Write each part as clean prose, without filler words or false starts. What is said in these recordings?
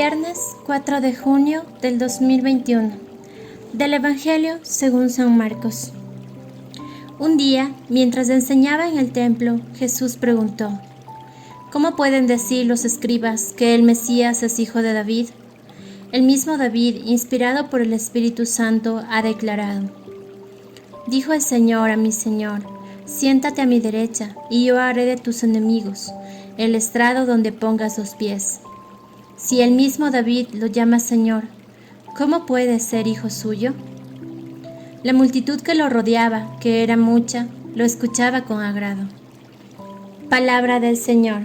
Viernes 4 de junio del 2021. Del Evangelio según San Marcos. Un día, mientras enseñaba en el templo, Jesús preguntó: ¿Cómo pueden decir los escribas que el Mesías es hijo de David? El mismo David, inspirado por el Espíritu Santo, ha declarado: Dijo el Señor a mi Señor: siéntate a mi derecha, y yo haré de tus enemigos el estrado donde pongas los pies. Si el mismo David lo llama Señor, ¿cómo puede ser hijo suyo? La multitud que lo rodeaba, que era mucha, lo escuchaba con agrado. Palabra del Señor.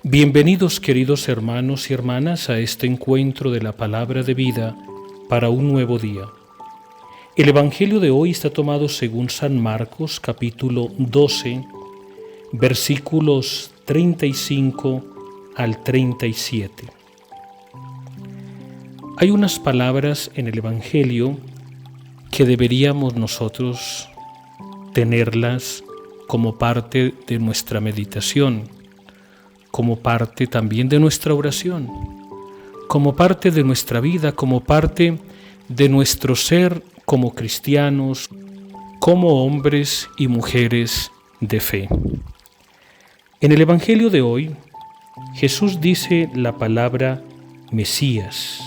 Bienvenidos, queridos hermanos y hermanas, a este encuentro de la palabra de vida para un nuevo día. El Evangelio de hoy está tomado según San Marcos, capítulo 12, versículos 35 al 37. Hay unas palabras en el Evangelio que deberíamos nosotros tenerlas como parte de nuestra meditación, como parte también de nuestra oración, como parte de nuestra vida, como parte de nuestro ser como cristianos, como hombres y mujeres de fe. En el Evangelio de hoy, Jesús dice la palabra Mesías.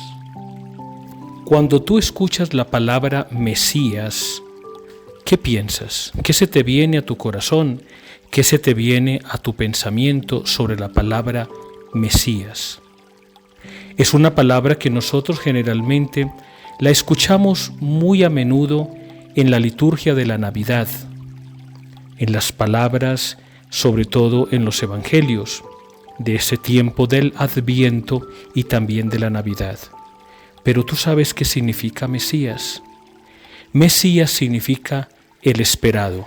Cuando tú escuchas la palabra Mesías, ¿qué piensas? ¿Qué se te viene a tu corazón? ¿Qué se te viene a tu pensamiento sobre la palabra Mesías? Es una palabra que nosotros generalmente la escuchamos muy a menudo en la liturgia de la Navidad, en las palabras, sobre todo en los Evangelios, de ese tiempo del Adviento y también de la Navidad. Pero tú sabes qué significa Mesías. Mesías significa el esperado.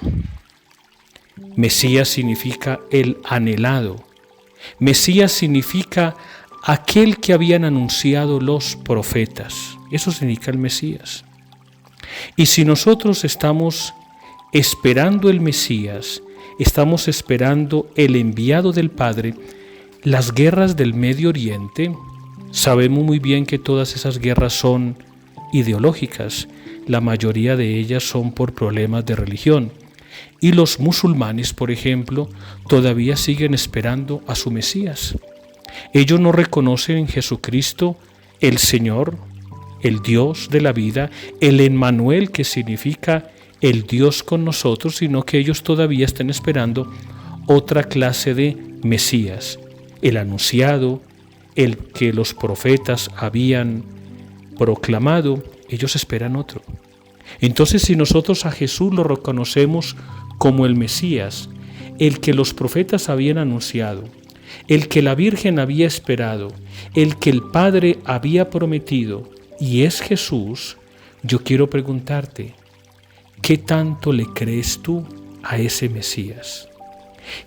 Mesías significa el anhelado. Mesías significa aquel que habían anunciado los profetas. Eso significa el Mesías. Y si nosotros estamos esperando el Mesías, estamos esperando el enviado del Padre, las guerras del Medio Oriente, sabemos muy bien que todas esas guerras son ideológicas. La mayoría de ellas son por problemas de religión. Y los musulmanes, por ejemplo, todavía siguen esperando a su Mesías. Ellos no reconocen en Jesucristo el Señor, el Dios de la vida, el Emmanuel, que significa el Dios con nosotros, sino que ellos todavía están esperando otra clase de Mesías, el anunciado, el que los profetas habían proclamado. Ellos esperan otro. Entonces, si nosotros a Jesús lo reconocemos como el Mesías, el que los profetas habían anunciado, el que la Virgen había esperado, el que el Padre había prometido, y es Jesús, yo quiero preguntarte, ¿qué tanto le crees tú a ese Mesías?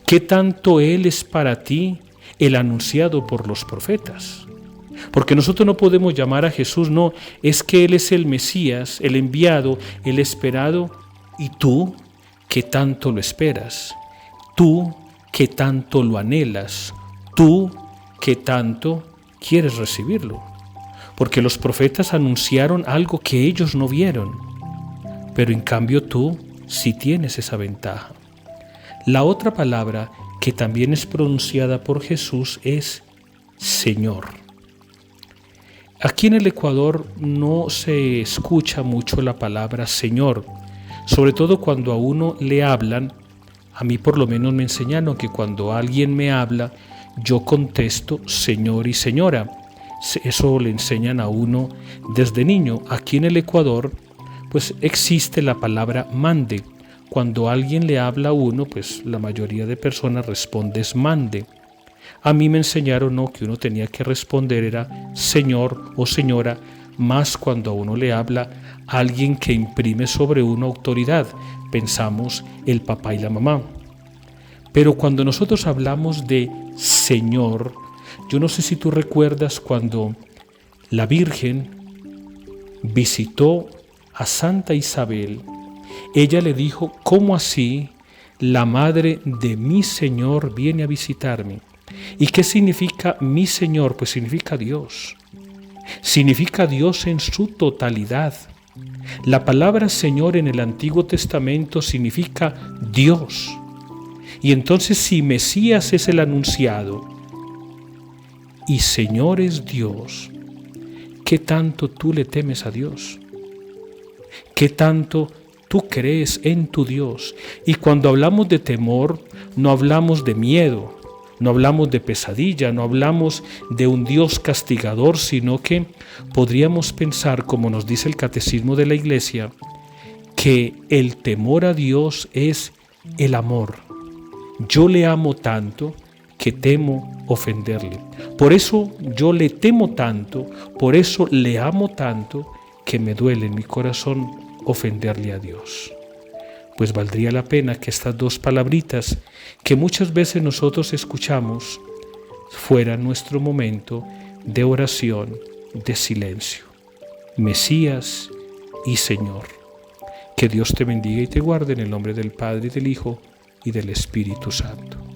¿Qué tanto Él es para ti el anunciado por los profetas? Porque nosotros no podemos llamar a Jesús, no, es que Él es el Mesías, el enviado, el esperado, y tú, ¿qué tanto lo esperas? Tú, ¿qué tanto lo anhelas? Tú, ¿qué tanto quieres recibirlo? Porque los profetas anunciaron algo que ellos no vieron, pero en cambio tú sí tienes esa ventaja. La otra palabra que también es pronunciada por Jesús es Señor. Aquí en el Ecuador no se escucha mucho la palabra Señor, sobre todo cuando a uno le hablan. A mí por lo menos me enseñaron que cuando alguien me habla, yo contesto Señor y Señora. Eso le enseñan a uno desde niño. Aquí en el Ecuador, pues existe la palabra mande. Cuando alguien le habla a uno, pues la mayoría de personas responde es mande. A mí me enseñaron no, que uno tenía que responder era señor o señora, más cuando a uno le habla a alguien que imprime sobre uno autoridad. Pensamos el papá y la mamá. Pero cuando nosotros hablamos de Señor, yo no sé si tú recuerdas cuando la Virgen visitó a Santa Isabel, ella le dijo: ¿cómo así la madre de mi Señor viene a visitarme? ¿Y qué significa mi Señor? Pues significa Dios. Significa Dios en su totalidad. La palabra Señor en el Antiguo Testamento significa Dios. Y entonces si Mesías es el anunciado y Señor es Dios, ¿qué tanto tú le temes a Dios? ¿Qué tanto tú crees en tu Dios? Y cuando hablamos de temor, no hablamos de miedo, no hablamos de pesadilla, no hablamos de un Dios castigador, sino que podríamos pensar, como nos dice el Catecismo de la Iglesia, que el temor a Dios es el amor. Yo le amo tanto que temo ofenderle. Por eso yo le temo tanto, por eso le amo tanto, que me duele en mi corazón ofenderle a Dios. Pues valdría la pena que estas dos palabritas que muchas veces nosotros escuchamos fueran nuestro momento de oración, de silencio. Mesías y Señor. Que Dios te bendiga y te guarde en el nombre del Padre, y del Hijo, y del Espíritu Santo.